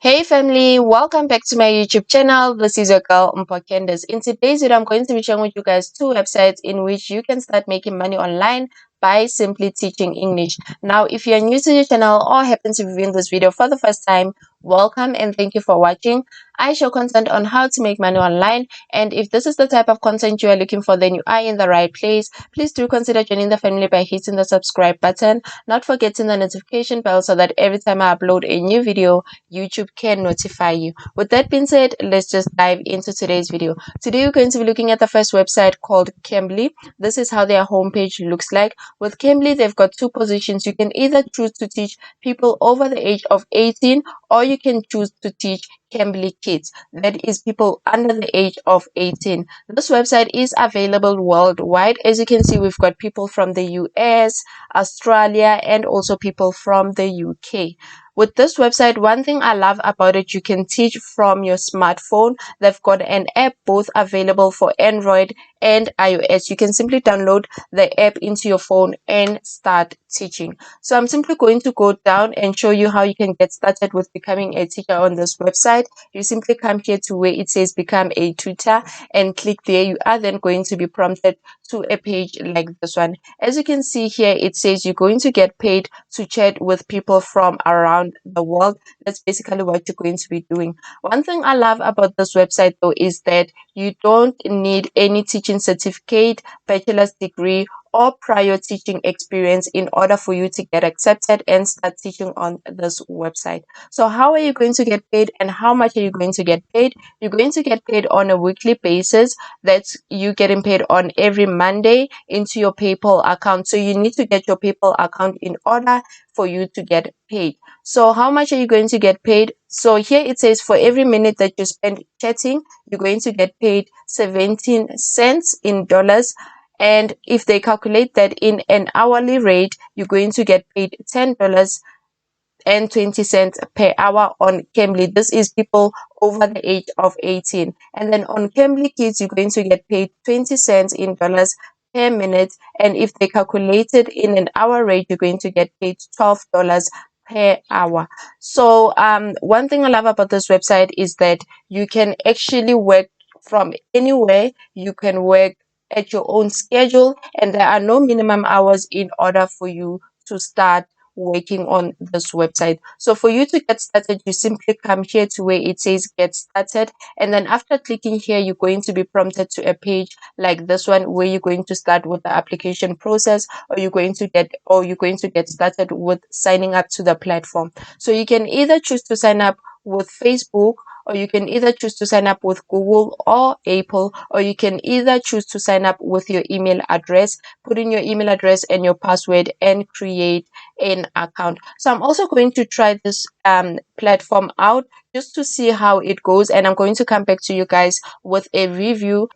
Hey family, welcome back to my YouTube channel. This is your girl Candace. In today's video, I'm going to be sharing with you guys two websites in which you can start making money online by simply teaching English. Now, if you're new to the channel or happen to be viewing this video for the first time, welcome and thank you for watching. I show content on how to make money online, and if this is the type of content you are looking for, then you are in the right place. Please do consider joining the family by hitting the subscribe button, not forgetting the notification bell so that every time I upload a new video, YouTube can notify you. With that being said, let's just dive into today's video. Today we're going to be looking at the first website called Cambly. This is how their homepage looks like. With Cambly, they've got two positions. You can either choose to teach people over the age of 18, or you can choose to teach Cambly kids, that is people under the age of 18. This website is available worldwide. As you can see, we've got people from the US, Australia, and also people from the UK. With this website, one thing I love about it, you can teach from your smartphone. They've got an app both available for Android and iOS. You can simply download the app into your phone and start teaching. So I'm simply going to go down and show you how you can get started with becoming a teacher on this website. You simply come here to where it says become a tutor and click there. You are then going to be prompted to a page like this one. As you can see here, it says you're going to get paid to chat with people from around the world. That's basically what you're going to be doing. One thing I love about this website though is that you don't need any teaching certificate, bachelor's degree, or prior teaching experience in order for you to get accepted and start teaching on this website. So how are you going to get paid and how much are you going to get paid? You're going to get paid on a weekly basis. That's you getting paid on every Monday into your PayPal account. So you need to get your PayPal account in order for you to get paid. So how much are you going to get paid? So here it says for every minute that you spend chatting, you're going to get paid 17 cents in dollars. And if they calculate that in an hourly rate, you're going to get paid $10.20 per hour on Cambly. This is people over the age of 18. And then on Cambly Kids, you're going to get paid 20 cents in dollars per minute. And if they calculate it in an hour rate, you're going to get paid $12 per hour. So one thing I love about this website is that you can actually work from anywhere. You can work at your own schedule, and there are no minimum hours in order for you to start working on this website. So for you to get started, you simply come here to where it says get started, and then after clicking here, you're going to be prompted to a page like this one where you're going to start with the application process, or you're going to get started with signing up to the platform. So you can either choose to sign up with Facebook, or you can either choose to sign up with Google or Apple, or you can either choose to sign up with your email address, put in your email address and your password and create an account. So I'm also going to try this platform out just to see how it goes, and I'm going to come back to you guys with a review.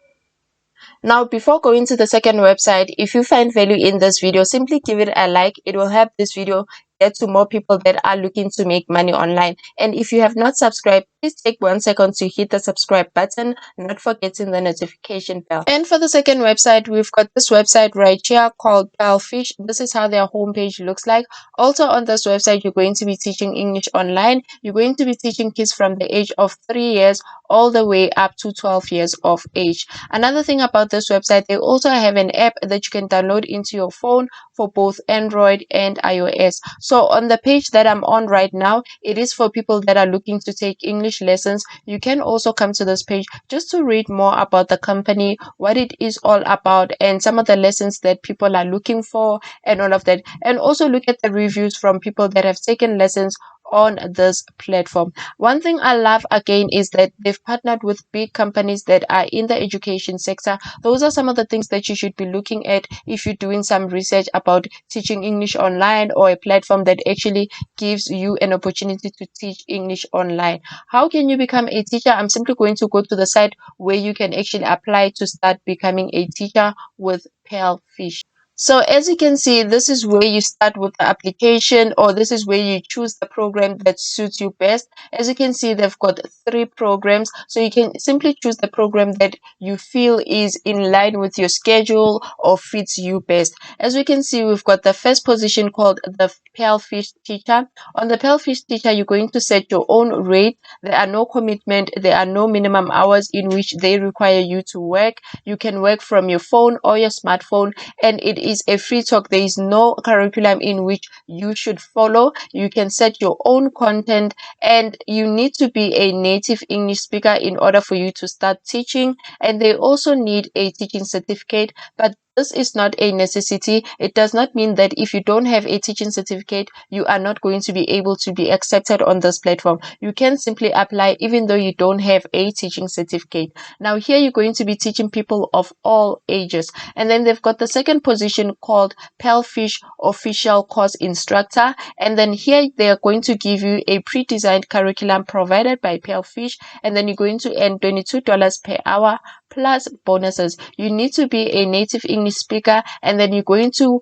Now, before going to the second website, if you find value in this video, simply give it a like. It will help this video get to more people that are looking to make money online. And if you have not subscribed, please take 1 second to hit the subscribe button, not forgetting the notification bell. And for the second website, we've got this website right here called Palfish. This is how their homepage looks like. Also on this website, you're going to be teaching English online. You're going to be teaching kids from the age of 3 years all the way up to 12 years of age. Another thing about this website, they also have an app that you can download into your phone for both Android and iOS. So on the page that I'm on right now, it is for people that are looking to take English lessons. You can also come to this page just to read more about the company, what it is all about, and some of the lessons that people are looking for and all of that. And also look at the reviews from people that have taken lessons on this platform. One thing I love again is that they've partnered with big companies that are in the education sector. Those are some of the things that you should be looking at if you're doing some research about teaching English online, or a platform that actually gives you an opportunity to teach English online. How can you become a teacher? I'm simply going to go to the site where you can actually apply to start becoming a teacher with Palfish. So as you can see, this is where you start with the application, or this is where you choose the program that suits you best. As you can see, they've got 3 programs, so you can simply choose the program that you feel is in line with your schedule or fits you best. As we can see, we've got the first position called the Palfish teacher. On the Palfish teacher, you're going to set your own rate. There are no commitment, there are no minimum hours in which they require you to work. You can work from your phone or your smartphone, and it is a free talk. There is no curriculum in which you should follow. You can set your own content, and you need to be a native English speaker in order for you to start teaching. And they also need a teaching certificate, but this is not a necessity. It does not mean that if you don't have a teaching certificate, you are not going to be able to be accepted on this platform. You can simply apply even though you don't have a teaching certificate. Now here you're going to be teaching people of all ages. And then they've got the second position called Palfish Official Course Instructor. And then here they are going to give you a pre-designed curriculum provided by Palfish. And then you're going to earn $22 per hour plus bonuses. You need to be a native English speaker, and then you're going to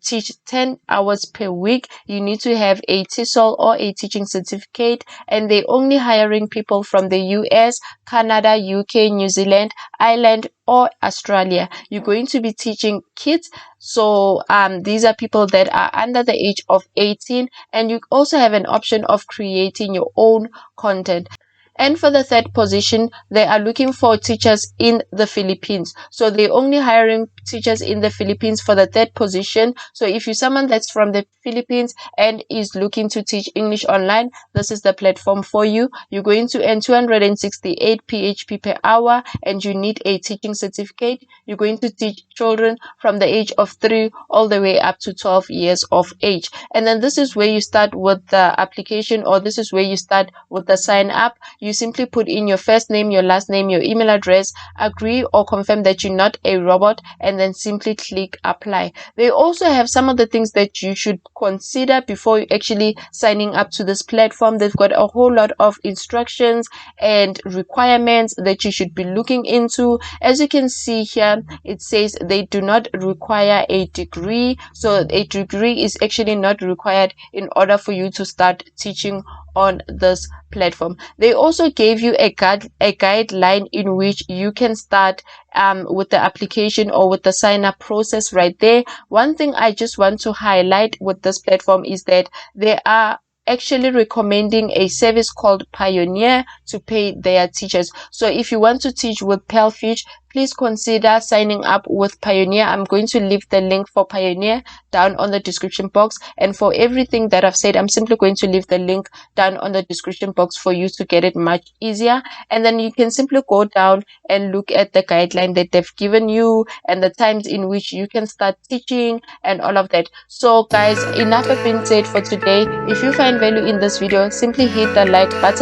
teach 10 hours per week. You need to have a TESOL or a teaching certificate, and they're only hiring people from the US, Canada, UK, New Zealand, Ireland, or Australia. You're going to be teaching kids, so these are people that are under the age of 18, and you also have an option of creating your own content. And for the third position, they are looking for teachers in the Philippines. So they're only hiring teachers in the Philippines for the third position. So if you're someone that's from the Philippines and is looking to teach English online, this is the platform for you. You're going to earn 268 PHP per hour, and you need a teaching certificate. You're going to teach children from the age of 3 all the way up to 12 years of age. And then this is where you start with the application, or this is where you start with the sign up. You simply put in your first name, your last name, your email address, agree or confirm that you're not a robot, and then simply click apply. They also have some of the things that you should consider before you actually signing up to this platform. They've got a whole lot of instructions and requirements that you should be looking into. As you can see here, it says they do not require a degree. So a degree is actually not required in order for you to start teaching on this platform. They also gave you a guideline in which you can start with the application or with the sign up process right there. One thing I just want to highlight with this platform is that they are actually recommending a service called Payoneer to pay their teachers. So if you want to teach with Palfish, please consider signing up with Payoneer. I'm going to leave the link for Payoneer down on the description box, and for everything that I've said, I'm simply going to leave the link down on the description box for you to get it much easier. And then you can simply go down and look at the guideline that they've given you and the times in which you can start teaching and all of that. So guys, enough have been said for today. If you find value in this video, simply hit the like button